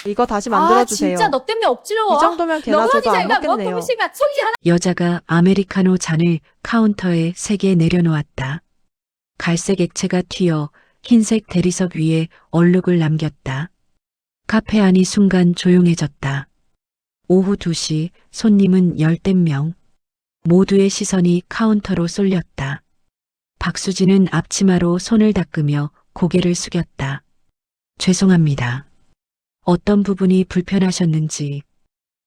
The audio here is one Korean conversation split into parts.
이거 다시 아, 만들어주세요. 진짜 너 때문에 엎지러워. 이 정도면 걔나 저도 안 먹겠네요. 음식만 손질 하나. 여자가 아메리카노 잔을 카운터에 3개 내려놓았다. 갈색 액체가 튀어 흰색 대리석 위에 얼룩을 남겼다. 카페 안이 순간 조용해졌다. 오후 2시 손님은 열댓 명. 모두의 시선이 카운터로 쏠렸다. 박수진은 앞치마로 손을 닦으며 고개를 숙였다. 죄송합니다. 어떤 부분이 불편하셨는지.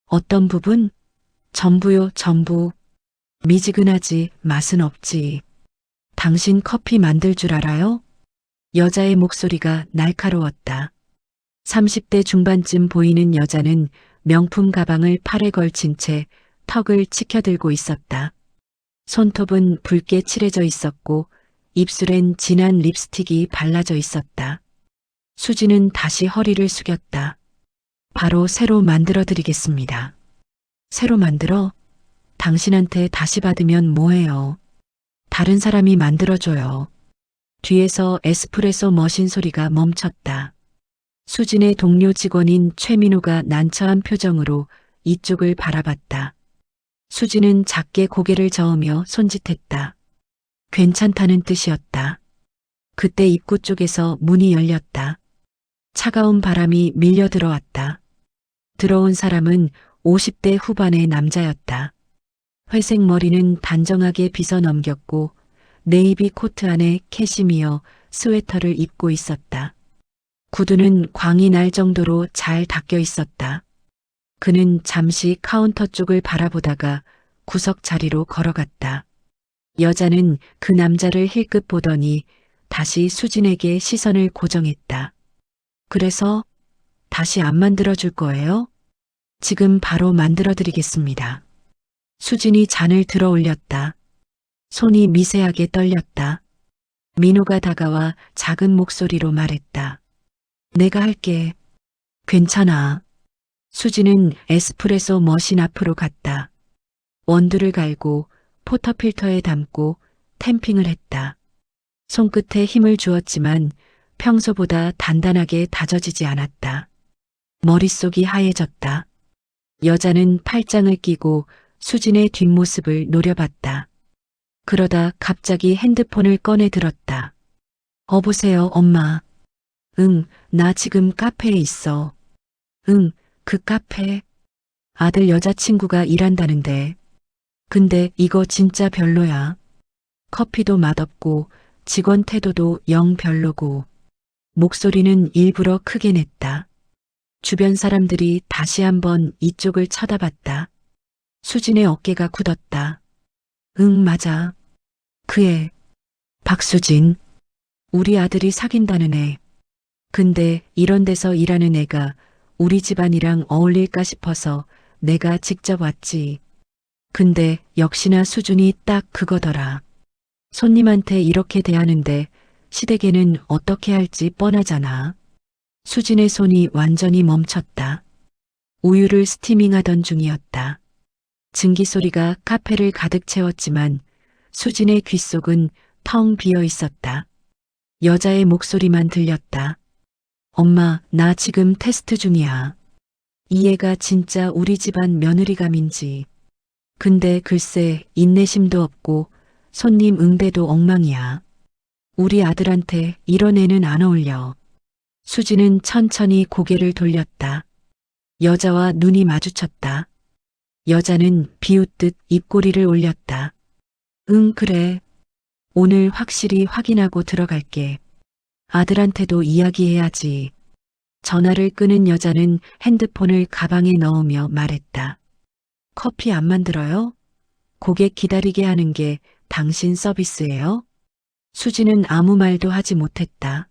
어떤 부분? 전부요, 전부. 미지근하지, 맛은 없지. 당신 커피 만들 줄 알아요? 여자의 목소리가 날카로웠다. 30대 중반쯤 보이는 여자는 명품 가방을 팔에 걸친 채 턱을 치켜들고 있었다. 손톱은 붉게 칠해져 있었고 입술엔 진한 립스틱이 발라져 있었다. 수지는 다시 허리를 숙였다. 바로 새로 만들어 드리겠습니다. 새로 만들어? 당신한테 다시 받으면 뭐해요? 다른 사람이 만들어줘요. 뒤에서 에스프레소 머신 소리가 멈췄다. 수진의 동료 직원인 최민우가 난처한 표정으로 이쪽을 바라봤다. 수진은 작게 고개를 저으며 손짓했다. 괜찮다는 뜻이었다. 그때 입구 쪽에서 문이 열렸다. 차가운 바람이 밀려 들어왔다. 들어온 사람은 50대 후반의 남자였다. 회색 머리는 단정하게 빗어 넘겼고 네이비 코트 안에 캐시미어 스웨터를 입고 있었다. 구두는 광이 날 정도로 잘 닦여 있었다. 그는 잠시 카운터 쪽을 바라보다가 구석 자리로 걸어갔다. 여자는 그 남자를 힐끗 보더니 다시 수진에게 시선을 고정했다. 그래서 다시 안 만들어줄 거예요? 지금 바로 만들어드리겠습니다. 수진이 잔을 들어 올렸다. 손이 미세하게 떨렸다. 민호가 다가와 작은 목소리로 말했다. 내가 할게. 괜찮아. 수진은 에스프레소 머신 앞으로 갔다. 원두를 갈고 포터필터에 담고 탬핑을 했다. 손끝에 힘을 주었지만 평소보다 단단하게 다져지지 않았다. 머릿속이 하얘졌다. 여자는 팔짱을 끼고 수진의 뒷모습을 노려봤다. 그러다 갑자기 핸드폰을 꺼내 들었다. 어보세요, 엄마. 응, 나 지금 카페에 있어. 응, 그 카페. 아들 여자친구가 일한다는데. 근데 이거 진짜 별로야. 커피도 맛없고 직원 태도도 영 별로고. 목소리는 일부러 크게 냈다. 주변 사람들이 다시 한번 이쪽을 쳐다봤다. 수진의 어깨가 굳었다. 응, 맞아. 그 애. 박수진. 우리 아들이 사귄다는 애. 근데 이런 데서 일하는 애가 우리 집안이랑 어울릴까 싶어서 내가 직접 왔지. 근데 역시나 수준이 딱 그거더라. 손님한테 이렇게 대하는데 시댁에는 어떻게 할지 뻔하잖아. 수진의 손이 완전히 멈췄다. 우유를 스티밍하던 중이었다. 증기 소리가 카페를 가득 채웠지만 수진의 귓속은 텅 비어 있었다. 여자의 목소리만 들렸다. 엄마, 나 지금 테스트 중이야. 이 애가 진짜 우리 집안 며느리감인지. 근데 글쎄 인내심도 없고 손님 응대도 엉망이야. 우리 아들한테 이런 애는 안 어울려. 수지는 천천히 고개를 돌렸다. 여자와 눈이 마주쳤다. 여자는 비웃듯 입꼬리를 올렸다. 응, 그래. 오늘 확실히 확인하고 들어갈게. 아들한테도 이야기해야지. 전화를 끄는 여자는 핸드폰을 가방에 넣으며 말했다. 커피 안 만들어요? 고객 기다리게 하는 게 당신 서비스예요? 수지는 아무 말도 하지 못했다.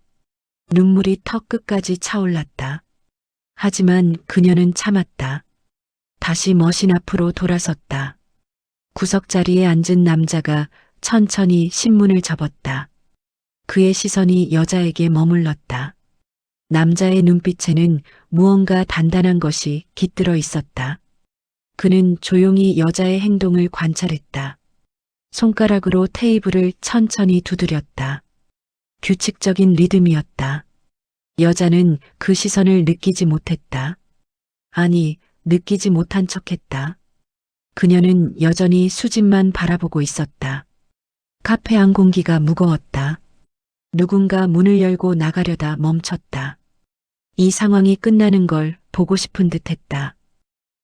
눈물이 턱 끝까지 차올랐다. 하지만 그녀는 참았다. 다시 머신 앞으로 돌아섰다. 구석자리에 앉은 남자가 천천히 신문을 접었다. 그의 시선이 여자에게 머물렀다. 남자의 눈빛에는 무언가 단단한 것이 깃들어 있었다. 그는 조용히 여자의 행동을 관찰했다. 손가락으로 테이블을 천천히 두드렸다. 규칙적인 리듬이었다. 여자는 그 시선을 느끼지 못했다. 아니, 느끼지 못한 척했다. 그녀는 여전히 수진만 바라보고 있었다. 카페 안 공기가 무거웠다. 누군가 문을 열고 나가려다 멈췄다. 이 상황이 끝나는 걸 보고 싶은 듯했다.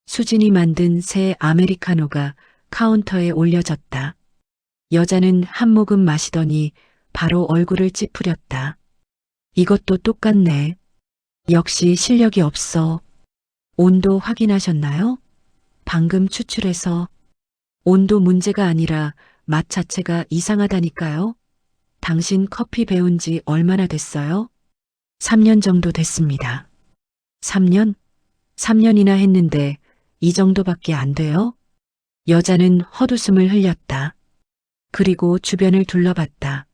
수진이 만든 새 아메리카노가 카운터에 올려졌다. 여자는 한 모금 마시더니 바로 얼굴을 찌푸렸다. 이것도 똑같네. 역시 실력이 없어. 온도 확인하셨나요? 방금 추출해서. 온도 문제가 아니라 맛 자체가 이상하다니까요. 당신 커피 배운 지 얼마나 됐어요? 3년 정도 됐습니다. 3년? 3년이나 했는데 이 정도밖에 안 돼요? 여자는 헛웃음을 흘렸다. 그리고 주변을 둘러봤다.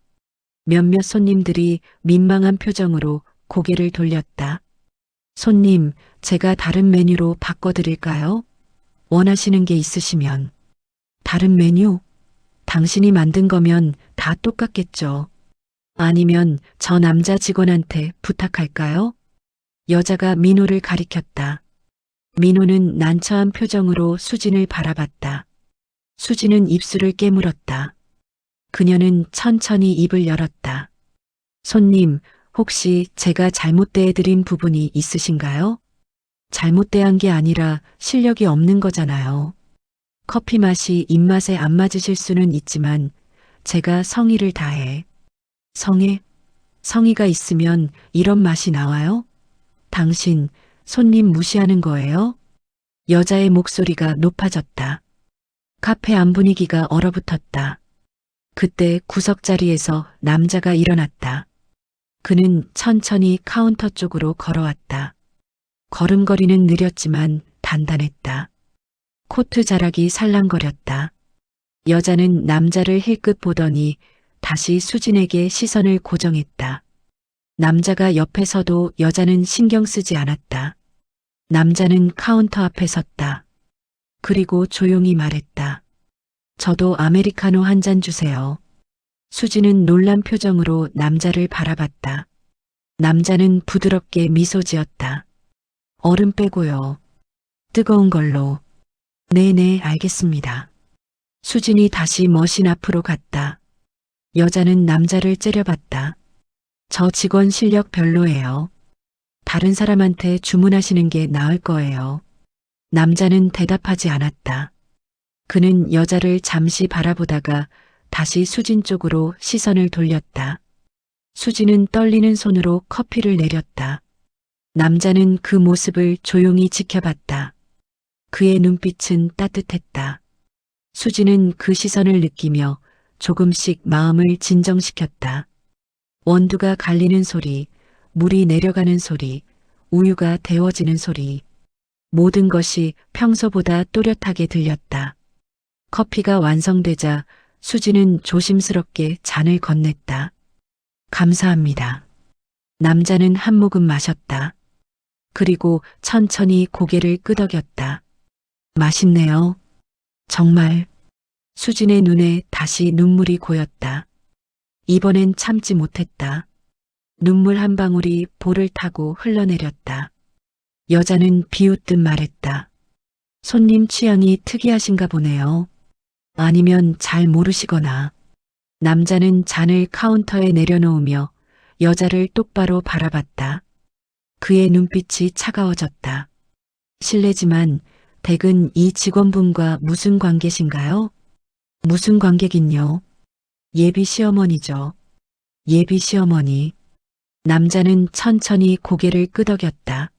몇몇 손님들이 민망한 표정으로 고개를 돌렸다. 손님, 제가 다른 메뉴로 바꿔드릴까요? 원하시는 게 있으시면. 다른 메뉴? 당신이 만든 거면 다 똑같겠죠. 아니면 저 남자 직원한테 부탁할까요? 여자가 민호를 가리켰다. 민호는 난처한 표정으로 수진을 바라봤다. 수진은 입술을 깨물었다. 그녀는 천천히 입을 열었다. 손님, 혹시 제가 잘못 대해드린 부분이 있으신가요? 잘못 대한 게 아니라 실력이 없는 거잖아요. 커피 맛이 입맛에 안 맞으실 수는 있지만 제가 성의를 다해. 성의? 성의가 있으면 이런 맛이 나와요? 당신 손님 무시하는 거예요? 여자의 목소리가 높아졌다. 카페 안 분위기가 얼어붙었다. 그때 구석자리에서 남자가 일어났다. 그는 천천히 카운터 쪽으로 걸어왔다. 걸음걸이는 느렸지만 단단했다. 코트 자락이 살랑거렸다. 여자는 남자를 힐끗 보더니 다시 수진에게 시선을 고정했다. 남자가 옆에 서도 여자는 신경 쓰지 않았다. 남자는 카운터 앞에 섰다. 그리고 조용히 말했다. 저도 아메리카노 한 잔 주세요. 수진은 놀란 표정으로 남자를 바라봤다. 남자는 부드럽게 미소 지었다. 얼음 빼고요. 뜨거운 걸로. 네네, 알겠습니다. 수진이 다시 머신 앞으로 갔다. 여자는 남자를 째려봤다. 저 직원 실력 별로예요. 다른 사람한테 주문하시는 게 나을 거예요. 남자는 대답하지 않았다. 그는 여자를 잠시 바라보다가 다시 수진 쪽으로 시선을 돌렸다. 수진은 떨리는 손으로 커피를 내렸다. 남자는 그 모습을 조용히 지켜봤다. 그의 눈빛은 따뜻했다. 수진은 그 시선을 느끼며 조금씩 마음을 진정시켰다. 원두가 갈리는 소리, 물이 내려가는 소리, 우유가 데워지는 소리. 모든 것이 평소보다 또렷하게 들렸다. 커피가 완성되자 수진은 조심스럽게 잔을 건넸다. 감사합니다. 남자는 한 모금 마셨다. 그리고 천천히 고개를 끄덕였다. 맛있네요. 정말. 수진의 눈에 다시 눈물이 고였다. 이번엔 참지 못했다. 눈물 한 방울이 볼을 타고 흘러내렸다. 여자는 비웃듯 말했다. 손님 취향이 특이하신가 보네요. 아니면 잘 모르시거나. 남자는 잔을 카운터에 내려놓으며 여자를 똑바로 바라봤다. 그의 눈빛이 차가워졌다. 실례지만 댁은 이 직원분과 무슨 관계신가요? 무슨 관계긴요? 예비 시어머니죠. 예비 시어머니. 남자는 천천히 고개를 끄덕였다.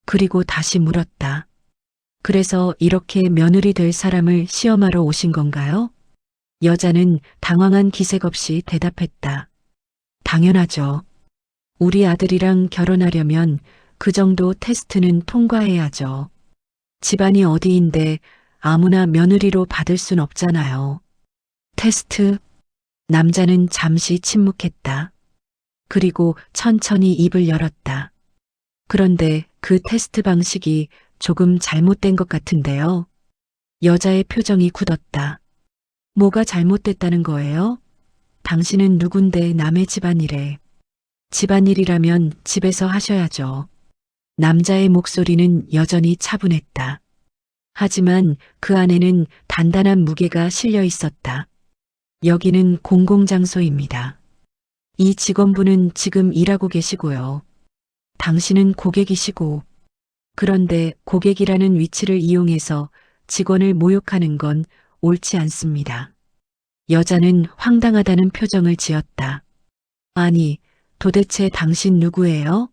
그리고 다시 물었다. 그래서 이렇게 며느리 될 사람을 시험하러 오신 건가요? 여자는 당황한 기색 없이 대답했다. 당연하죠. 우리 아들이랑 결혼하려면 그 정도 테스트는 통과해야죠. 집안이 어디인데 아무나 며느리로 받을 순 없잖아요. 테스트? 남자는 잠시 침묵했다. 그리고 천천히 입을 열었다. 그런데 그 테스트 방식이 조금 잘못된 것 같은데요. 여자의 표정이 굳었다. 뭐가 잘못됐다는 거예요? 당신은 누군데 남의 집안일에. 집안일이라면 집에서 하셔야죠. 남자의 목소리는 여전히 차분했다. 하지만 그 안에는 단단한 무게가 실려 있었다. 여기는 공공장소입니다. 이 직원분은 지금 일하고 계시고요. 당신은 고객이시고, 그런데 고객이라는 위치를 이용해서 직원을 모욕하는 건 옳지 않습니다. 여자는 황당하다는 표정을 지었다. 아니, 도대체 당신 누구예요?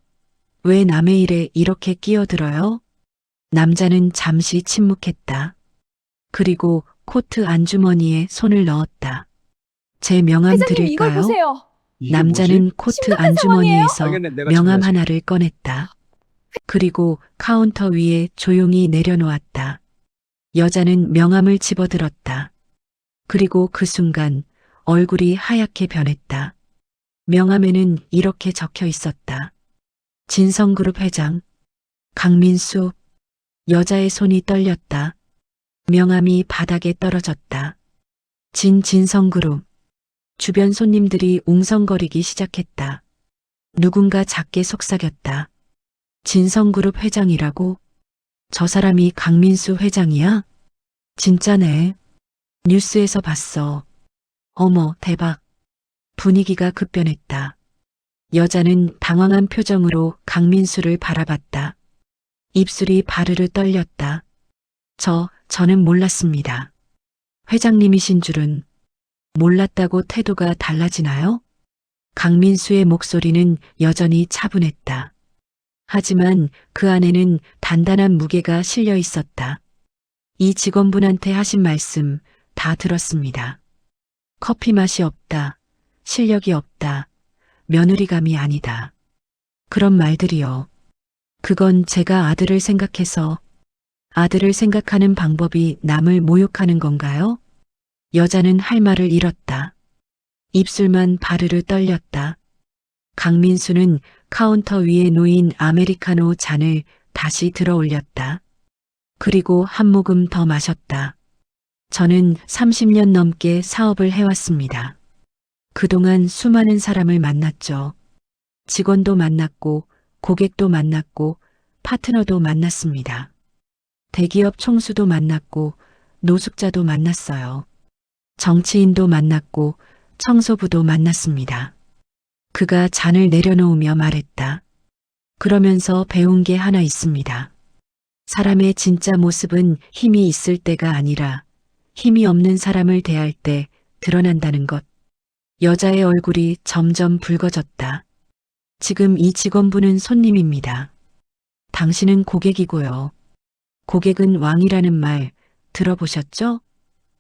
왜 남의 일에 이렇게 끼어들어요? 남자는 잠시 침묵했다. 그리고 코트 안주머니에 손을 넣었다. 제 명함 회장님 이걸 드릴까요? 보세요. 남자는 코트 심각한 안주머니에서 알겠네, 내가 명함 챙겨야지. 하나를 꺼냈다. 그리고 카운터 위에 조용히 내려놓았다. 여자는 명함을 집어들었다. 그리고 그 순간 얼굴이 하얗게 변했다. 명함에는 이렇게 적혀 있었다. 진성그룹 회장, 강민수. 여자의 손이 떨렸다. 명함이 바닥에 떨어졌다. 진성그룹. 주변 손님들이 웅성거리기 시작했다. 누군가 작게 속삭였다. 진성그룹 회장이라고? 저 사람이 강민수 회장이야? 진짜네. 뉴스에서 봤어. 어머, 대박. 분위기가 급변했다. 여자는 당황한 표정으로 강민수를 바라봤다. 입술이 바르르 떨렸다. 저는 몰랐습니다. 회장님이신 줄은. 몰랐다고 태도가 달라지나요? 강민수의 목소리는 여전히 차분했다. 하지만 그 안에는 단단한 무게가 실려 있었다. 이 직원분한테 하신 말씀 다 들었습니다. 커피 맛이 없다. 실력이 없다. 며느리감이 아니다. 그런 말들이요. 그건 제가 아들을 생각해서 아들을 생각하는 방법이 남을 모욕하는 건가요? 여자는 할 말을 잃었다. 입술만 바르르 떨렸다. 강민수는 카운터 위에 놓인 아메리카노 잔을 다시 들어 올렸다. 그리고 한 모금 더 마셨다. 저는 30년 넘게 사업을 해왔습니다. 그동안 수많은 사람을 만났죠. 직원도 만났고, 고객도 만났고, 파트너도 만났습니다. 대기업 총수도 만났고, 노숙자도 만났어요. 정치인도 만났고, 청소부도 만났습니다. 그가 잔을 내려놓으며 말했다. 그러면서 배운 게 하나 있습니다. 사람의 진짜 모습은 힘이 있을 때가 아니라 힘이 없는 사람을 대할 때 드러난다는 것. 여자의 얼굴이 점점 붉어졌다. 지금 이 직원분은 손님입니다. 당신은 고객이고요. 고객은 왕이라는 말 들어보셨죠?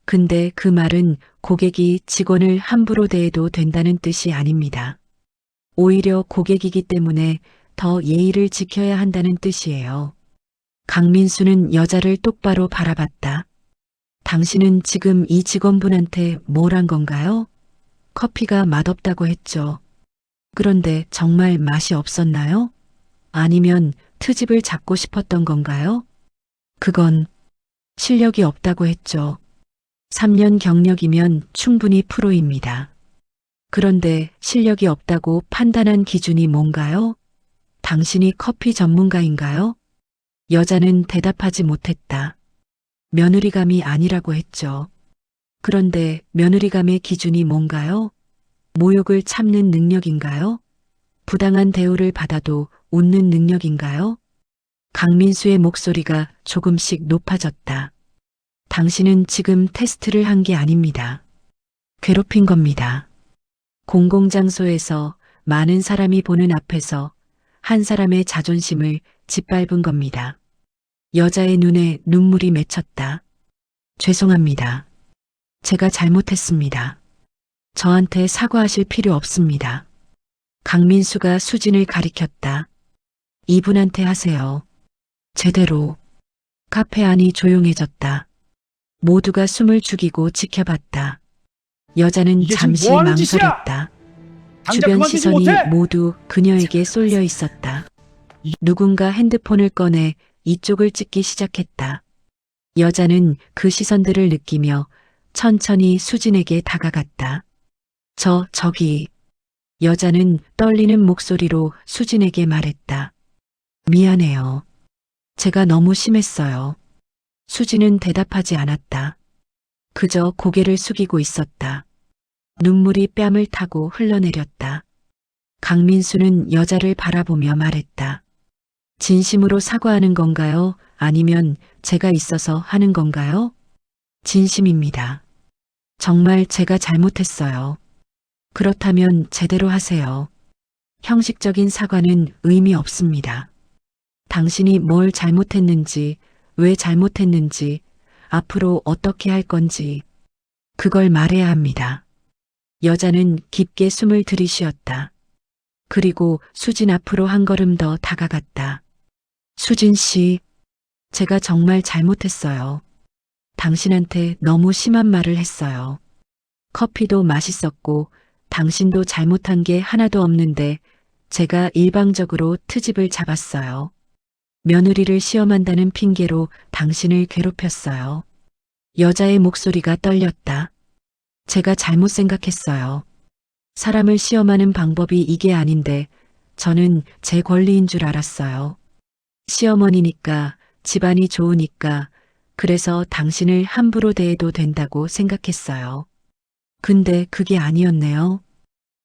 근데 그 말은 고객이 직원을 함부로 대해도 된다는 뜻이 아닙니다. 오히려 고객이기 때문에 더 예의를 지켜야 한다는 뜻이에요. 강민수는 여자를 똑바로 바라봤다. 당신은 지금 이 직원분한테 뭘 한 건가요? 커피가 맛없다고 했죠. 그런데 정말 맛이 없었나요? 아니면 트집을 잡고 싶었던 건가요? 그건 실력이 없다고 했죠. 3년 경력이면 충분히 프로입니다. 그런데 실력이 없다고 판단한 기준이 뭔가요? 당신이 커피 전문가인가요? 여자는 대답하지 못했다. 며느리감이 아니라고 했죠. 그런데 며느리감의 기준이 뭔가요? 모욕을 참는 능력인가요? 부당한 대우를 받아도 웃는 능력인가요? 강민수의 목소리가 조금씩 높아졌다. 당신은 지금 테스트를 한 게 아닙니다. 괴롭힌 겁니다. 공공장소에서 많은 사람이 보는 앞에서 한 사람의 자존심을 짓밟은 겁니다. 여자의 눈에 눈물이 맺혔다. 죄송합니다. 제가 잘못했습니다. 저한테 사과하실 필요 없습니다. 강민수가 수진을 가리켰다. 이분한테 하세요. 제대로. 카페 안이 조용해졌다. 모두가 숨을 죽이고 지켜봤다. 여자는 이게 지금 잠시 뭐 하는 짓이야? 망설였다. 당장 주변 그만두지 시선이 못해? 모두 그녀에게 쏠려 있었다. 누군가 핸드폰을 꺼내 이쪽을 찍기 시작했다. 여자는 그 시선들을 느끼며 천천히 수진에게 다가갔다. 저기, 여자는 떨리는 목소리로 수진에게 말했다. 미안해요. 제가 너무 심했어요. 수진은 대답하지 않았다. 그저 고개를 숙이고 있었다. 눈물이 뺨을 타고 흘러내렸다. 강민수는 여자를 바라보며 말했다. 진심으로 사과하는 건가요? 아니면 제가 있어서 하는 건가요? 진심입니다. 정말 제가 잘못했어요. 그렇다면 제대로 하세요. 형식적인 사과는 의미 없습니다. 당신이 뭘 잘못했는지, 왜 잘못했는지, 앞으로 어떻게 할 건지, 그걸 말해야 합니다. 여자는 깊게 숨을 들이쉬었다. 그리고 수진 앞으로 한 걸음 더 다가갔다. 수진 씨, 제가 정말 잘못했어요. 당신한테 너무 심한 말을 했어요. 커피도 맛있었고, 당신도 잘못한 게 하나도 없는데, 제가 일방적으로 트집을 잡았어요. 며느리를 시험한다는 핑계로 당신을 괴롭혔어요. 여자의 목소리가 떨렸다. 제가 잘못 생각했어요. 사람을 시험하는 방법이 이게 아닌데 저는 제 권리인 줄 알았어요. 시어머니니까, 집안이 좋으니까, 그래서 당신을 함부로 대해도 된다고 생각했어요. 근데 그게 아니었네요.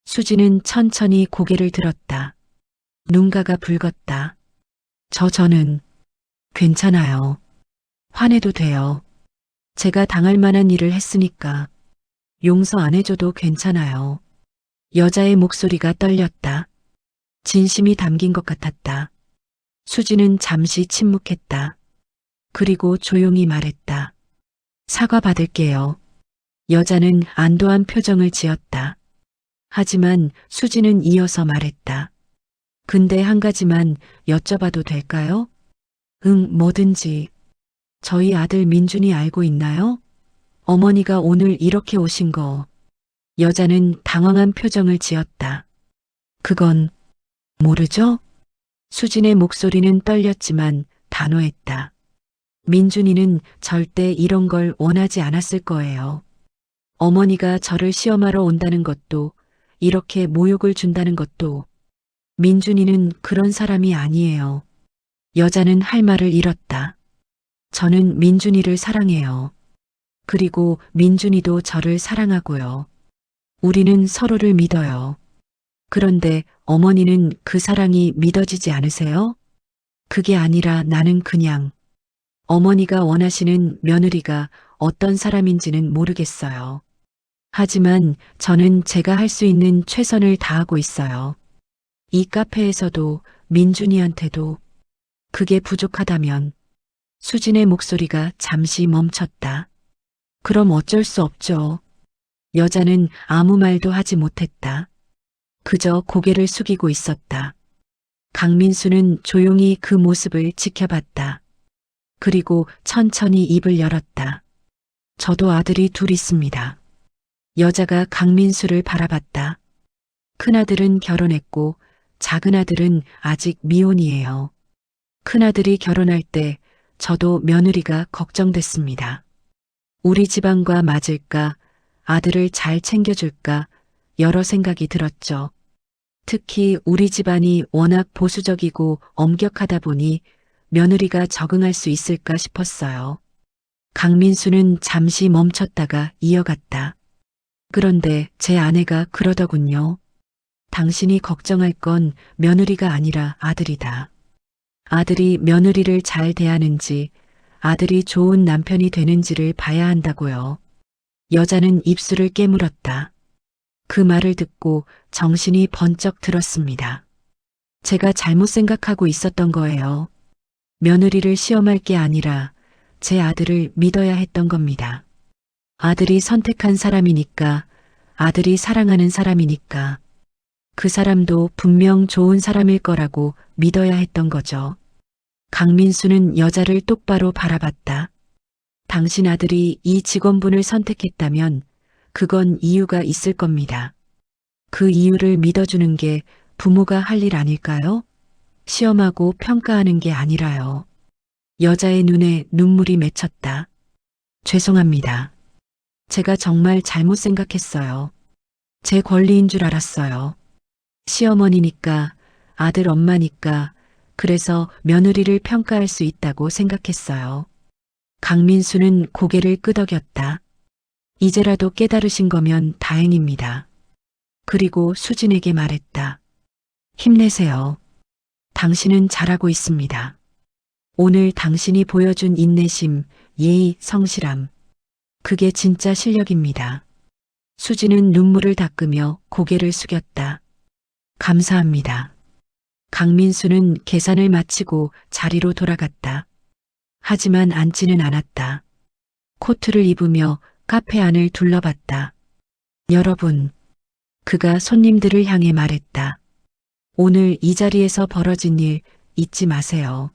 수지는 천천히 고개를 들었다. 눈가가 붉었다. 저는 괜찮아요. 화내도 돼요. 제가 당할 만한 일을 했으니까 용서 안 해줘도 괜찮아요. 여자의 목소리가 떨렸다. 진심이 담긴 것 같았다. 수지는 잠시 침묵했다. 그리고 조용히 말했다. 사과받을게요. 여자는 안도한 표정을 지었다. 하지만 수지는 이어서 말했다. 근데 한 가지만 여쭤봐도 될까요? 응, 뭐든지. 저희 아들 민준이 알고 있나요? 어머니가 오늘 이렇게 오신 거. 여자는 당황한 표정을 지었다. 그건 모르죠? 수진의 목소리는 떨렸지만 단호했다. 민준이는 절대 이런 걸 원하지 않았을 거예요. 어머니가 저를 시험하러 온다는 것도, 이렇게 모욕을 준다는 것도, 민준이는 그런 사람이 아니에요. 여자는 할 말을 잃었다. 저는 민준이를 사랑해요. 그리고 민준이도 저를 사랑하고요. 우리는 서로를 믿어요. 그런데 어머니는 그 사랑이 믿어지지 않으세요? 그게 아니라 나는 그냥 어머니가 원하시는 며느리가 어떤 사람인지는 모르겠어요. 하지만 저는 제가 할 수 있는 최선을 다하고 있어요. 이 카페에서도 민준이한테도 그게 부족하다면 수진의 목소리가 잠시 멈췄다. 그럼 어쩔 수 없죠. 여자는 아무 말도 하지 못했다. 그저 고개를 숙이고 있었다. 강민수는 조용히 그 모습을 지켜봤다. 그리고 천천히 입을 열었다. 저도 아들이 둘 있습니다. 여자가 강민수를 바라봤다. 큰아들은 결혼했고 작은아들은 아직 미혼이에요. 큰아들이 결혼할 때 저도 며느리가 걱정됐습니다. 우리 집안과 맞을까, 아들을 잘 챙겨줄까 여러 생각이 들었죠. 특히 우리 집안이 워낙 보수적이고 엄격하다 보니 며느리가 적응할 수 있을까 싶었어요. 강민수는 잠시 멈췄다가 이어갔다. 그런데 제 아내가 그러더군요. 당신이 걱정할 건 며느리가 아니라 아들이다. 아들이 며느리를 잘 대하는지, 아들이 좋은 남편이 되는지를 봐야 한다고요. 여자는 입술을 깨물었다. 그 말을 듣고 정신이 번쩍 들었습니다. 제가 잘못 생각하고 있었던 거예요. 며느리를 시험할 게 아니라 제 아들을 믿어야 했던 겁니다. 아들이 선택한 사람이니까, 아들이 사랑하는 사람이니까, 그 사람도 분명 좋은 사람일 거라고 믿어야 했던 거죠. 강민수는 여자를 똑바로 바라봤다. 당신 아들이 이 직원분을 선택했다면 그건 이유가 있을 겁니다. 그 이유를 믿어주는 게 부모가 할 일 아닐까요? 시험하고 평가하는 게 아니라요. 여자의 눈에 눈물이 맺혔다. 죄송합니다. 제가 정말 잘못 생각했어요. 제 권리인 줄 알았어요. 시어머니니까, 아들 엄마니까, 그래서 며느리를 평가할 수 있다고 생각했어요. 강민수는 고개를 끄덕였다. 이제라도 깨달으신 거면 다행입니다. 그리고 수진에게 말했다. 힘내세요. 당신은 잘하고 있습니다. 오늘 당신이 보여준 인내심, 예의, 성실함. 그게 진짜 실력입니다. 수진은 눈물을 닦으며 고개를 숙였다. 감사합니다. 강민수는 계산을 마치고 자리로 돌아갔다. 하지만 앉지는 않았다. 코트를 입으며 카페 안을 둘러봤다. 여러분, 그가 손님들을 향해 말했다. 오늘 이 자리에서 벌어진 일 잊지 마세요.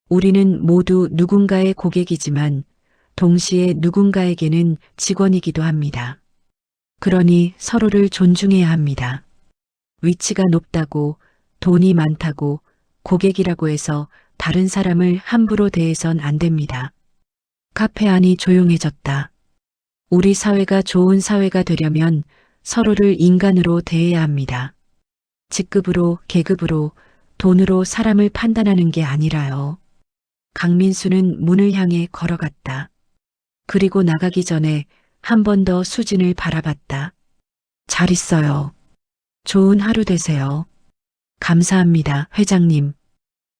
우리는 모두 누군가의 고객이지만 동시에 누군가에게는 직원이기도 합니다. 그러니 서로를 존중해야 합니다. 위치가 높다고, 돈이 많다고, 고객이라고 해서 다른 사람을 함부로 대해선 안 됩니다. 카페 안이 조용해졌다. 우리 사회가 좋은 사회가 되려면 서로를 인간으로 대해야 합니다. 직급으로, 계급으로, 돈으로 사람을 판단하는 게 아니라요. 강민수는 문을 향해 걸어갔다. 그리고 나가기 전에 한 번 더 수진을 바라봤다. 잘 있어요. 좋은 하루 되세요. 감사합니다, 회장님.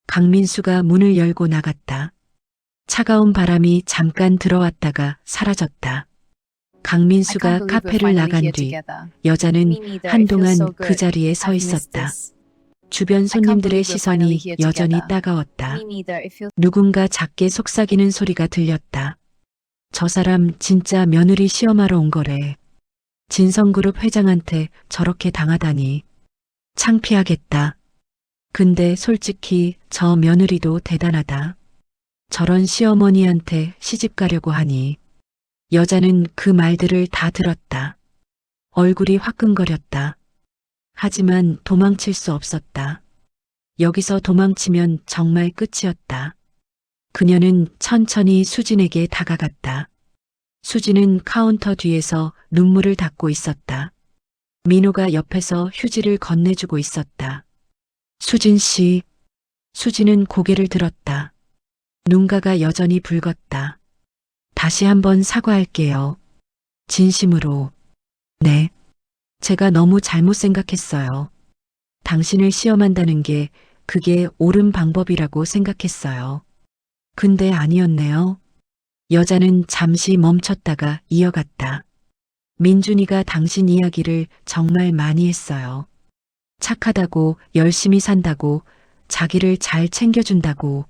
강민수가 문을 열고 나갔다. 차가운 바람이 잠깐 들어왔다가 사라졌다. 강민수가 카페를 나간 뒤 여자는 한동안 그 자리에 서 있었다. 주변 손님들의 시선이 여전히 따가웠다. 누군가 작게 속삭이는 소리가 들렸다. 저 사람 진짜 며느리 시험하러 온 거래. 진성그룹 회장한테 저렇게 당하다니. 창피하겠다. 근데 솔직히 저 며느리도 대단하다. 저런 시어머니한테 시집 가려고 하니. 여자는 그 말들을 다 들었다. 얼굴이 화끈거렸다. 하지만 도망칠 수 없었다. 여기서 도망치면 정말 끝이었다. 그녀는 천천히 수진에게 다가갔다. 수진은 카운터 뒤에서 눈물을 닦고 있었다. 민호가 옆에서 휴지를 건네주고 있었다. 수진 씨. 수진은 고개를 들었다. 눈가가 여전히 붉었다. 다시 한번 사과할게요. 진심으로. 네. 제가 너무 잘못 생각했어요. 당신을 시험한다는 게 그게 옳은 방법이라고 생각했어요. 근데 아니었네요. 여자는 잠시 멈췄다가 이어갔다. 민준이가 당신 이야기를 정말 많이 했어요. 착하다고, 열심히 산다고, 자기를 잘 챙겨준다고,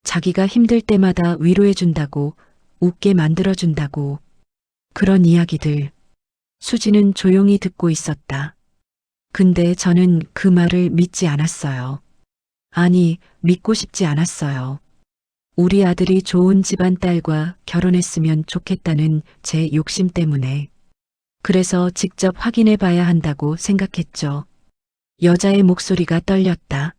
자기가 힘들 때마다 위로해준다고, 웃게 만들어준다고. 그런 이야기들. 수지는 조용히 듣고 있었다. 근데 저는 그 말을 믿지 않았어요. 아니, 믿고 싶지 않았어요. 우리 아들이 좋은 집안 딸과 결혼했으면 좋겠다는 제 욕심 때문에. 그래서 직접 확인해 봐야 한다고 생각했죠. 여자의 목소리가 떨렸다.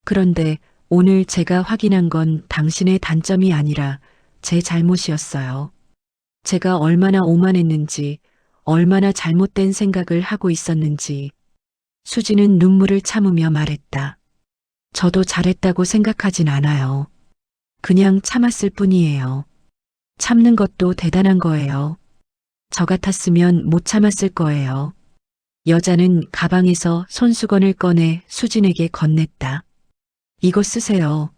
그런데 오늘 제가 확인한 건 당신의 단점이 아니라 제 잘못이었어요. 제가 얼마나 오만했는지, 얼마나 잘못된 생각을 하고 있었는지. 수지는 눈물을 참으며 말했다. 저도 잘했다고 생각하진 않아요. 그냥 참았을 뿐이에요. 참는 것도 대단한 거예요. 저 같았으면 못 참았을 거예요. 여자는 가방에서 손수건을 꺼내 수진에게 건넸다. 이거 쓰세요.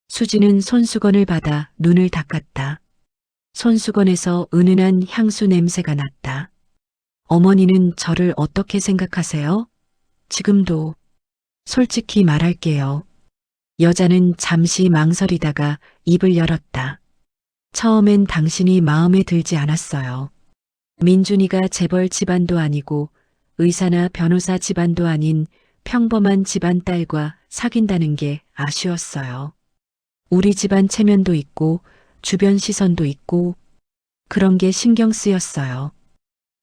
수진은 손수건을 받아 눈을 닦았다. 손수건에서 은은한 향수 냄새가 났다. 어머니는 저를 어떻게 생각하세요? 지금도. 솔직히 말할게요. 여자는 잠시 망설이다가 입을 열었다. 처음엔 당신이 마음에 들지 않았어요. 민준이가 재벌 집안도 아니고 의사나 변호사 집안도 아닌 평범한 집안 딸과 사귄다는 게 아쉬웠어요. 우리 집안 체면도 있고 주변 시선도 있고 그런 게 신경 쓰였어요.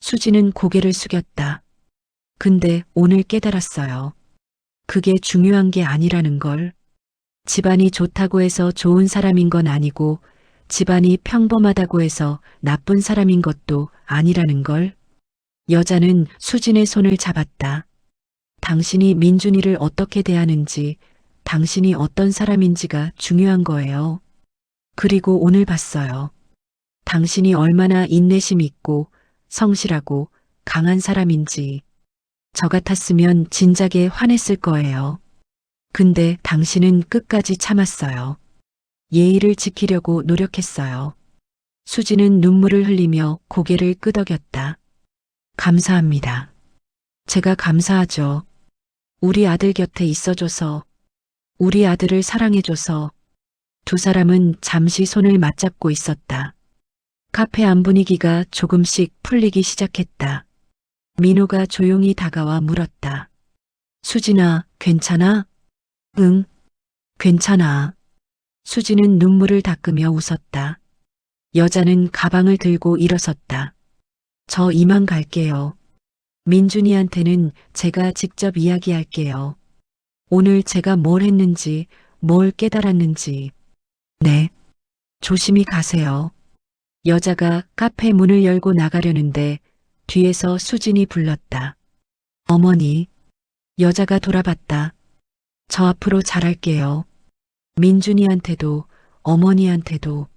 수지는 고개를 숙였다. 근데 오늘 깨달았어요. 그게 중요한 게 아니라는 걸. 집안이 좋다고 해서 좋은 사람인 건 아니고 집안이 평범하다고 해서 나쁜 사람인 것도 아니라는 걸. 여자는 수진의 손을 잡았다. 당신이 민준이를 어떻게 대하는지, 당신이 어떤 사람인지가 중요한 거예요. 그리고 오늘 봤어요. 당신이 얼마나 인내심 있고 성실하고 강한 사람인지. 저 같았으면 진작에 화냈을 거예요. 근데 당신은 끝까지 참았어요. 예의를 지키려고 노력했어요. 수지는 눈물을 흘리며 고개를 끄덕였다. 감사합니다. 제가 감사하죠. 우리 아들 곁에 있어줘서, 우리 아들을 사랑해줘서. 두 사람은 잠시 손을 맞잡고 있었다. 카페 안 분위기가 조금씩 풀리기 시작했다. 민호가 조용히 다가와 물었다. 수진아, 괜찮아? 응, 괜찮아. 수지는 눈물을 닦으며 웃었다. 여자는 가방을 들고 일어섰다. 저 이만 갈게요. 민준이한테는 제가 직접 이야기할게요. 오늘 제가 뭘 했는지, 뭘 깨달았는지. 네. 조심히 가세요. 여자가 카페 문을 열고 나가려는데 뒤에서 수진이 불렀다. 어머니. 여자가 돌아봤다. 저 앞으로 잘할게요. 민준이한테도 어머니한테도.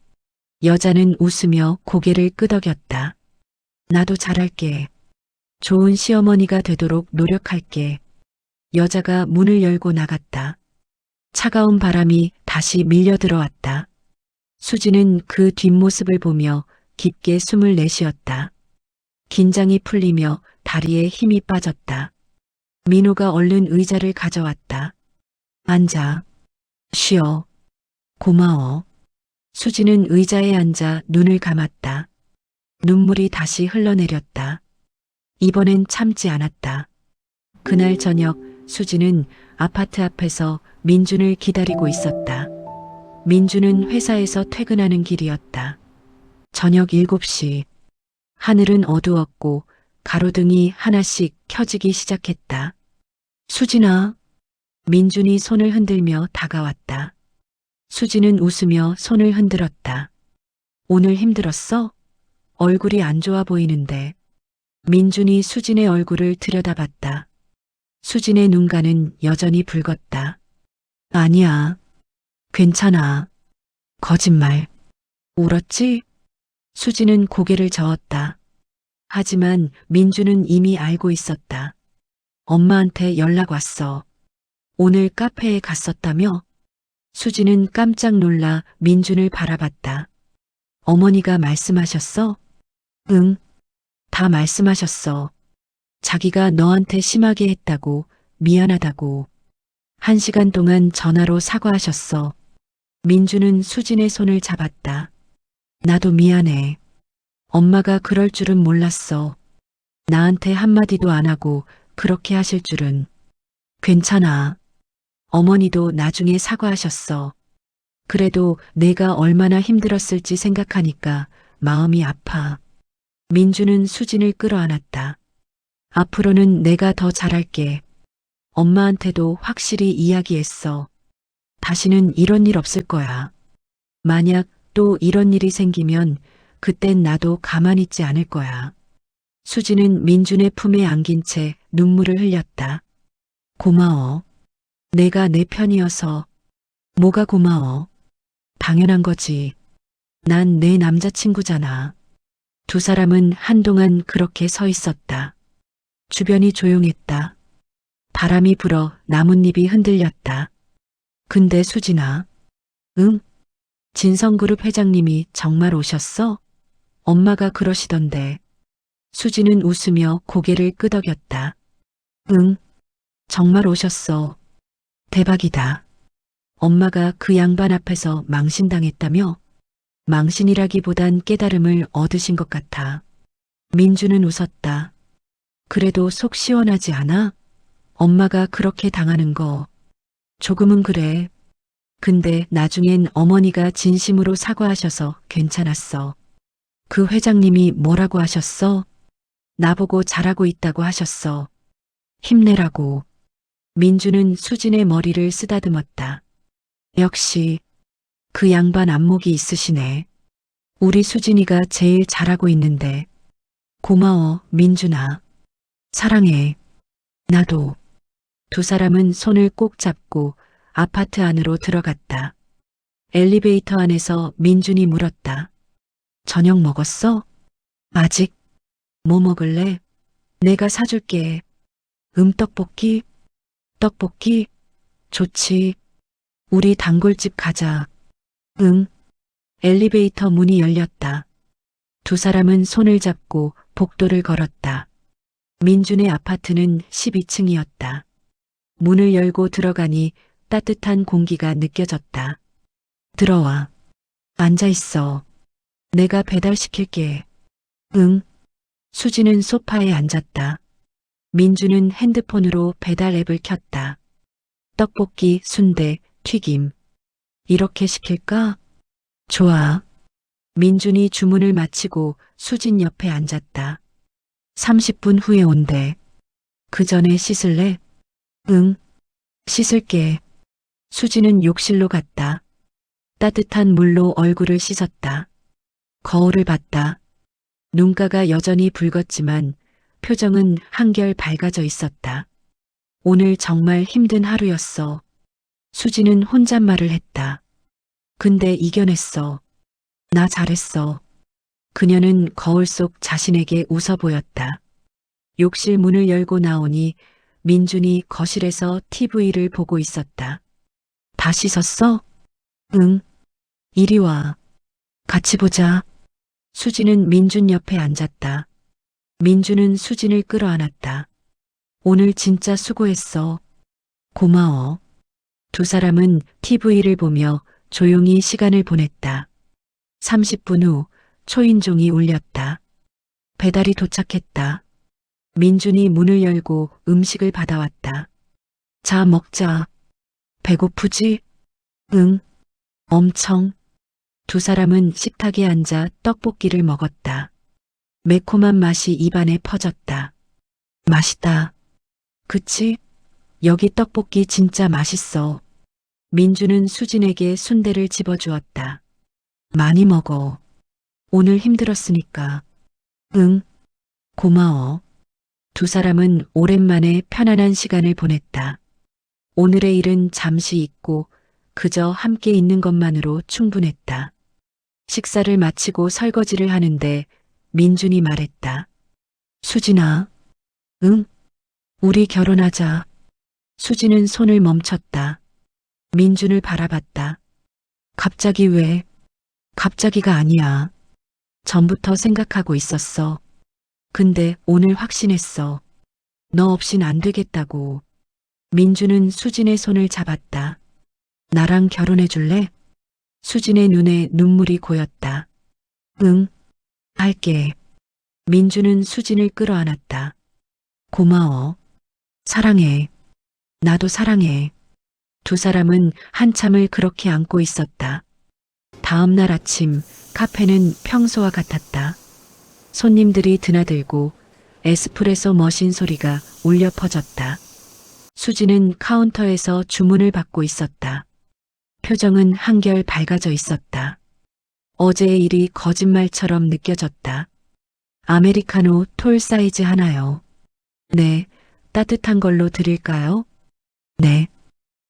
여자는 웃으며 고개를 끄덕였다. 나도 잘할게. 좋은 시어머니가 되도록 노력할게. 여자가 문을 열고 나갔다. 차가운 바람이 다시 밀려 들어왔다. 수지는 그 뒷모습을 보며 깊게 숨을 내쉬었다. 긴장이 풀리며 다리에 힘이 빠졌다. 민호가 얼른 의자를 가져왔다. 앉아. 쉬어. 고마워. 수지는 의자에 앉아 눈을 감았다. 눈물이 다시 흘러내렸다. 이번엔 참지 않았다. 그날 저녁 수지는 아파트 앞에서 민준을 기다리고 있었다. 민준은 회사에서 퇴근하는 길이었다. 저녁 7시. 하늘은 어두웠고 가로등이 하나씩 켜지기 시작했다. 수진아. 민준이 손을 흔들며 다가왔다. 수지는 웃으며 손을 흔들었다. 오늘 힘들었어? 얼굴이 안 좋아 보이는데. 민준이 수진의 얼굴을 들여다봤다. 수진의 눈가는 여전히 붉었다. 아니야. 괜찮아. 거짓말. 울었지? 수지는 고개를 저었다. 하지만 민주는 이미 알고 있었다. 엄마한테 연락 왔어. 오늘 카페에 갔었다며? 수지는 깜짝 놀라 민준을 바라봤다. 어머니가 말씀하셨어? 응. 다 말씀하셨어. 자기가 너한테 심하게 했다고, 미안하다고. 1시간 동안 전화로 사과하셨어. 민주는 수진의 손을 잡았다. 나도 미안해. 엄마가 그럴 줄은 몰랐어. 나한테 한마디도 안 하고 그렇게 하실 줄은. 괜찮아. 어머니도 나중에 사과하셨어. 그래도 내가 얼마나 힘들었을지 생각하니까 마음이 아파. 민주는 수진을 끌어안았다. 앞으로는 내가 더 잘할게. 엄마한테도 확실히 이야기했어. 다시는 이런 일 없을 거야. 만약 또 이런 일이 생기면 그땐 나도 가만히 있지 않을 거야. 수지는 민준의 품에 안긴 채 눈물을 흘렸다. 고마워. 내가 내 편이어서. 뭐가 고마워. 당연한 거지. 난 내 남자친구잖아. 두 사람은 한동안 그렇게 서 있었다. 주변이 조용했다. 바람이 불어 나뭇잎이 흔들렸다. 근데 수진아. 응? 진성그룹 회장님이 정말 오셨어? 엄마가 그러시던데. 수지는 웃으며 고개를 끄덕였다. 응, 정말 오셨어. 대박이다. 엄마가 그 양반 앞에서 망신당했다며? 망신이라기보단 깨달음을 얻으신 것 같아. 민주는 웃었다. 그래도 속 시원하지 않아? 엄마가 그렇게 당하는 거. 조금은 그래. 근데 나중엔 어머니가 진심으로 사과하셔서 괜찮았어. 그 회장님이 뭐라고 하셨어? 나보고 잘하고 있다고 하셨어. 힘내라고. 민주는 수진의 머리를 쓰다듬었다. 역시 그 양반 안목이 있으시네. 우리 수진이가 제일 잘하고 있는데. 고마워, 민준아. 사랑해. 나도. 두 사람은 손을 꼭 잡고 아파트 안으로 들어갔다. 엘리베이터 안에서 민준이 물었다. 저녁 먹었어? 아직. 뭐 먹을래? 내가 사줄게. 떡볶이? 떡볶이? 좋지. 우리 단골집 가자. 응. 엘리베이터 문이 열렸다. 두 사람은 손을 잡고 복도를 걸었다. 민준의 아파트는 12층이었다. 문을 열고 들어가니 따뜻한 공기가 느껴졌다. 들어와. 앉아 있어. 내가 배달시킬게. 응. 수지는 소파에 앉았다. 민주는 핸드폰으로 배달 앱을 켰다. 떡볶이, 순대, 튀김. 이렇게 시킬까? 좋아. 민준이 주문을 마치고 수진 옆에 앉았다. 30분 후에 온대. 그 전에 씻을래? 응. 씻을게. 수지는 욕실로 갔다. 따뜻한 물로 얼굴을 씻었다. 거울을 봤다. 눈가가 여전히 붉었지만 표정은 한결 밝아져 있었다. 오늘 정말 힘든 하루였어. 수지는 혼잣말을 했다. 근데 이겨냈어. 나 잘했어. 그녀는 거울 속 자신에게 웃어 보였다. 욕실 문을 열고 나오니 민준이 거실에서 TV를 보고 있었다. 다 씻었어? 응. 이리 와. 같이 보자. 수지는 민준 옆에 앉았다. 민준은 수진을 끌어안았다. 오늘 진짜 수고했어. 고마워. 두 사람은 TV를 보며 조용히 시간을 보냈다. 30분 후 초인종이 울렸다. 배달이 도착했다. 민준이 문을 열고 음식을 받아왔다. 자, 먹자. 배고프지? 응. 엄청. 두 사람은 식탁에 앉아 떡볶이를 먹었다. 매콤한 맛이 입안에 퍼졌다. 맛있다. 그치? 여기 떡볶이 진짜 맛있어. 민주는 수진에게 순대를 집어주었다. 많이 먹어. 오늘 힘들었으니까. 응. 고마워. 두 사람은 오랜만에 편안한 시간을 보냈다. 오늘의 일은 잠시 잊고 그저 함께 있는 것만으로 충분했다. 식사를 마치고 설거지를 하는데 민준이 말했다. 수진아. 응? 우리 결혼하자. 수진은 손을 멈췄다. 민준을 바라봤다. 갑자기 왜? 갑자기가 아니야. 전부터 생각하고 있었어. 근데 오늘 확신했어. 너 없인 안 되겠다고. 민준은 수진의 손을 잡았다. 나랑 결혼해 줄래? 수진의 눈에 눈물이 고였다. 응, 할게. 민준은 수진을 끌어안았다. 고마워. 사랑해. 나도 사랑해. 두 사람은 한참을 그렇게 안고 있었다. 다음 날 아침 카페는 평소와 같았다. 손님들이 드나들고 에스프레소 머신 소리가 울려 퍼졌다. 수지는 카운터에서 주문을 받고 있었다. 표정은 한결 밝아져 있었다. 어제의 일이 거짓말처럼 느껴졌다. 아메리카노 톨 사이즈 하나요. 네, 따뜻한 걸로 드릴까요? 네.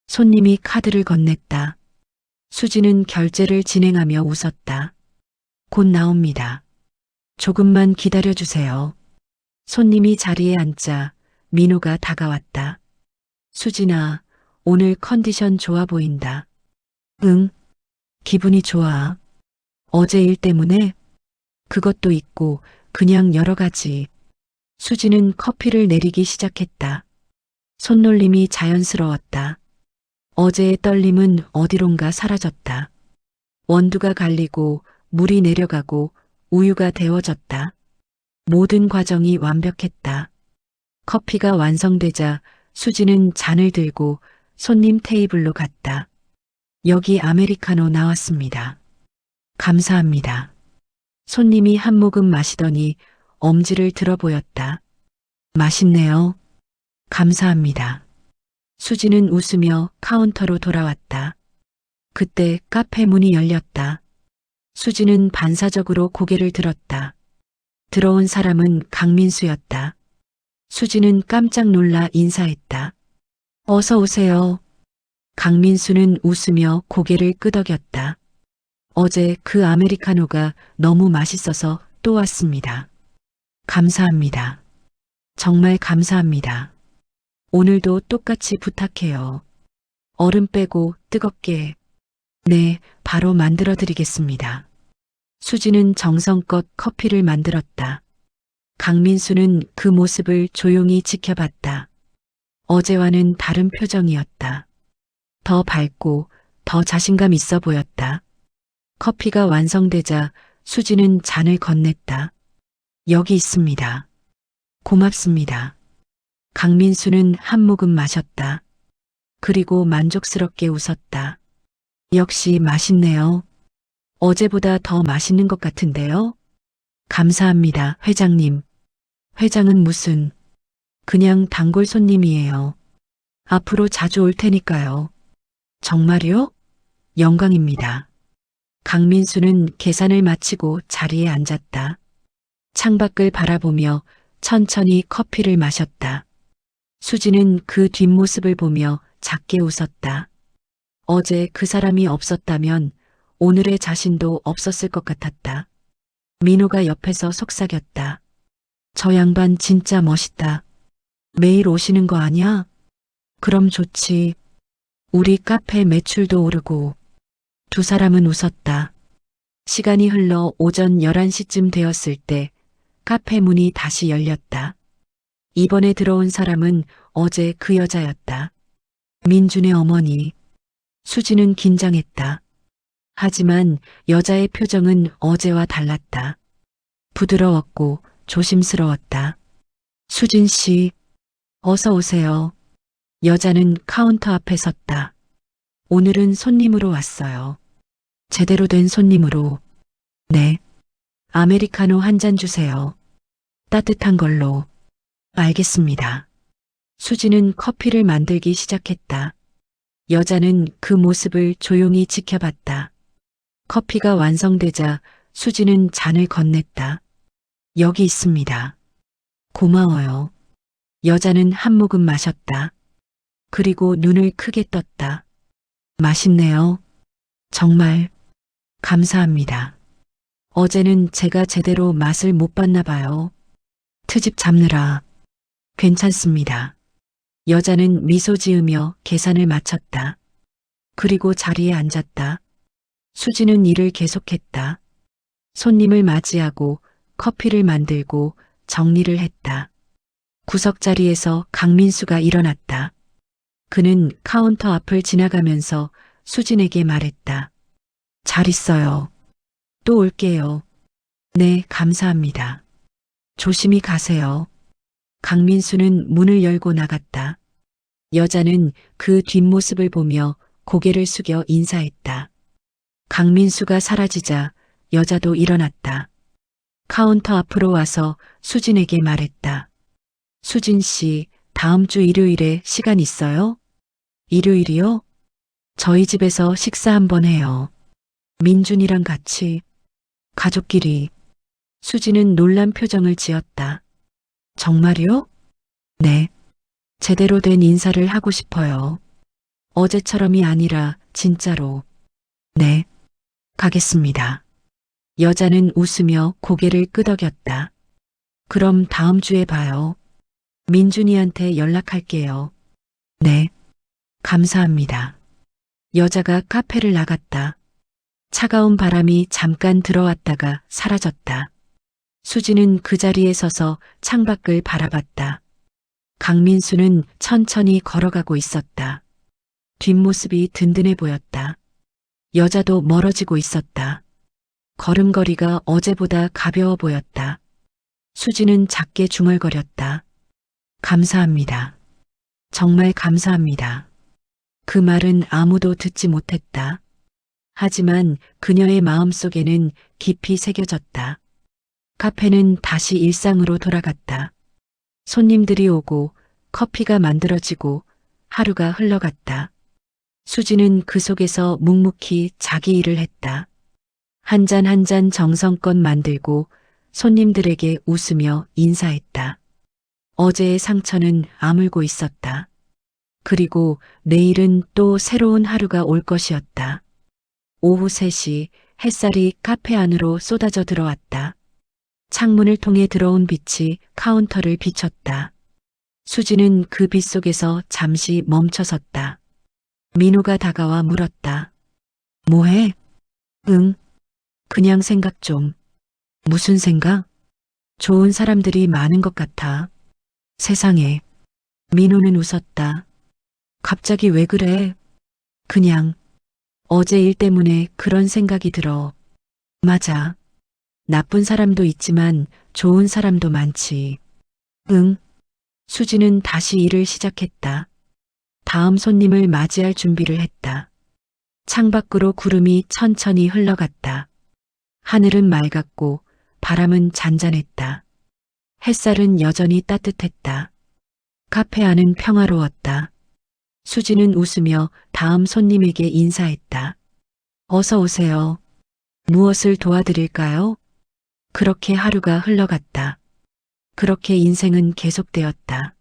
손님이 카드를 건넸다. 수지는 결제를 진행하며 웃었다. 곧 나옵니다. 조금만 기다려주세요. 손님이 자리에 앉자 민호가 다가왔다. 수진아, 오늘 컨디션 좋아 보인다. 응, 기분이 좋아. 어제 일 때문에? 그것도 있고 그냥 여러 가지. 수지는 커피를 내리기 시작했다. 손놀림이 자연스러웠다. 어제의 떨림은 어디론가 사라졌다. 원두가 갈리고 물이 내려가고 우유가 데워졌다. 모든 과정이 완벽했다. 커피가 완성되자 수지는 잔을 들고 손님 테이블로 갔다. 여기 아메리카노 나왔습니다. 감사합니다. 손님이 한 모금 마시더니 엄지를 들어 보였다. 맛있네요. 감사합니다. 수지는 웃으며 카운터로 돌아왔다. 그때 카페 문이 열렸다. 수지는 반사적으로 고개를 들었다. 들어온 사람은 강민수였다. 수지는 깜짝 놀라 인사했다. 어서 오세요. 강민수는 웃으며 고개를 끄덕였다. 어제 그 아메리카노가 너무 맛있어서 또 왔습니다. 감사합니다. 정말 감사합니다. 오늘도 똑같이 부탁해요. 얼음 빼고 뜨겁게. 네, 바로 만들어 드리겠습니다. 수지는 정성껏 커피를 만들었다. 강민수는 그 모습을 조용히 지켜봤다. 어제와는 다른 표정이었다. 더 밝고 더 자신감 있어 보였다. 커피가 완성되자 수지는 잔을 건넸다. 여기 있습니다. 고맙습니다. 강민수는 한 모금 마셨다. 그리고 만족스럽게 웃었다. 역시 맛있네요. 어제보다 더 맛있는 것 같은데요? 감사합니다, 회장님. 회장은 무슨, 그냥 단골 손님이에요. 앞으로 자주 올 테니까요. 정말요? 영광입니다. 강민수는 계산을 마치고 자리에 앉았다. 창밖을 바라보며 천천히 커피를 마셨다. 수지는 그 뒷모습을 보며 작게 웃었다. 어제 그 사람이 없었다면 오늘의 자신도 없었을 것 같았다. 민호가 옆에서 속삭였다. 저 양반 진짜 멋있다. 매일 오시는 거 아니야? 그럼 좋지. 우리 카페 매출도 오르고. 두 사람은 웃었다. 시간이 흘러 오전 11시쯤 되었을 때 카페 문이 다시 열렸다. 이번에 들어온 사람은 어제 그 여자였다. 민준의 어머니. 수지는 긴장했다. 하지만 여자의 표정은 어제와 달랐다. 부드러웠고 조심스러웠다. 수진 씨, 어서 오세요. 여자는 카운터 앞에 섰다. 오늘은 손님으로 왔어요. 제대로 된 손님으로. 네. 아메리카노 한 잔 주세요. 따뜻한 걸로. 알겠습니다. 수지는 커피를 만들기 시작했다. 여자는 그 모습을 조용히 지켜봤다. 커피가 완성되자 수지는 잔을 건넸다. 여기 있습니다. 고마워요. 여자는 한 모금 마셨다. 그리고 눈을 크게 떴다. 맛있네요. 정말 감사합니다. 어제는 제가 제대로 맛을 못 봤나 봐요. 트집 잡느라. 괜찮습니다. 여자는 미소 지으며 계산을 마쳤다. 그리고 자리에 앉았다. 수지는 일을 계속했다. 손님을 맞이하고 커피를 만들고 정리를 했다. 구석자리에서 강민수가 일어났다. 그는 카운터 앞을 지나가면서 수진에게 말했다. 잘 있어요. 또 올게요. 네, 감사합니다. 조심히 가세요. 강민수는 문을 열고 나갔다. 여자는 그 뒷모습을 보며 고개를 숙여 인사했다. 강민수가 사라지자 여자도 일어났다. 카운터 앞으로 와서 수진에게 말했다. 수진 씨, 다음 주 일요일에 시간 있어요? 일요일이요? 저희 집에서 식사 한번 해요. 민준이랑 같이. 가족끼리. 수지는 놀란 표정을 지었다. 정말요? 네. 제대로 된 인사를 하고 싶어요. 어제처럼이 아니라 진짜로. 네. 가겠습니다. 여자는 웃으며 고개를 끄덕였다. 그럼 다음 주에 봐요. 민준이한테 연락할게요. 네. 감사합니다. 여자가 카페를 나갔다. 차가운 바람이 잠깐 들어왔다가 사라졌다. 수지는 그 자리에 서서 창밖을 바라봤다. 강민수는 천천히 걸어가고 있었다. 뒷모습이 든든해 보였다. 여자도 멀어지고 있었다. 걸음걸이가 어제보다 가벼워 보였다. 수지는 작게 중얼거렸다. 감사합니다. 정말 감사합니다. 그 말은 아무도 듣지 못했다. 하지만 그녀의 마음속에는 깊이 새겨졌다. 카페는 다시 일상으로 돌아갔다. 손님들이 오고 커피가 만들어지고 하루가 흘러갔다. 수지는 그 속에서 묵묵히 자기 일을 했다. 한 잔 한 잔 정성껏 만들고 손님들에게 웃으며 인사했다. 어제의 상처는 아물고 있었다. 그리고 내일은 또 새로운 하루가 올 것이었다. 오후 3시 햇살이 카페 안으로 쏟아져 들어왔다. 창문을 통해 들어온 빛이 카운터를 비췄다. 수지는 그 빛 속에서 잠시 멈춰섰다. 민호가 다가와 물었다. 뭐해? 응. 그냥 생각 좀. 무슨 생각? 좋은 사람들이 많은 것 같아. 세상에. 민호는 웃었다. 갑자기 왜 그래? 그냥 어제 일 때문에 그런 생각이 들어. 맞아. 나쁜 사람도 있지만 좋은 사람도 많지. 응. 수지는 다시 일을 시작했다. 다음 손님을 맞이할 준비를 했다. 창밖으로 구름이 천천히 흘러갔다. 하늘은 맑았고 바람은 잔잔했다. 햇살은 여전히 따뜻했다. 카페 안은 평화로웠다. 수지는 웃으며 다음 손님에게 인사했다. 어서 오세요. 무엇을 도와드릴까요? 그렇게 하루가 흘러갔다. 그렇게 인생은 계속되었다.